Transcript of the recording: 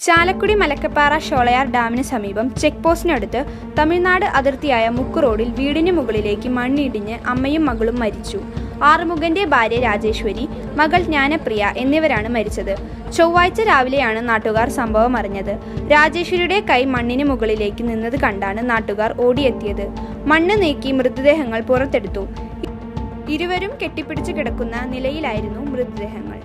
ചാലക്കുടി മലക്കപ്പാറ ഷോളയാർ ഡാമിന് സമീപം ചെക്ക് പോസ്റ്റിനടുത്ത് തമിഴ്നാട് അതിർത്തിയായ മുക്ക് റോഡിൽ വീടിന് മുകളിലേക്ക് മണ്ണിടിഞ്ഞ് അമ്മയും മകളും മരിച്ചു. ആറുമുഖന്റെ ഭാര്യ രാജേശ്വരി, മകൾ ജ്ഞാനപ്രിയ എന്നിവരാണ് മരിച്ചത്. ചൊവ്വാഴ്ച രാവിലെയാണ് നാട്ടുകാർ സംഭവം അറിഞ്ഞത്. രാജേശ്വരിയുടെ കൈ മണ്ണിന് മുകളിലേക്ക് നിന്നത് കണ്ടാണ് നാട്ടുകാർ ഓടിയെത്തിയത്. മണ്ണ് നീക്കി മൃതദേഹങ്ങൾ പുറത്തെടുത്തു. ഇരുവരും കെട്ടിപ്പിടിച്ച് കിടക്കുന്ന നിലയിലായിരുന്നു മൃതദേഹങ്ങൾ.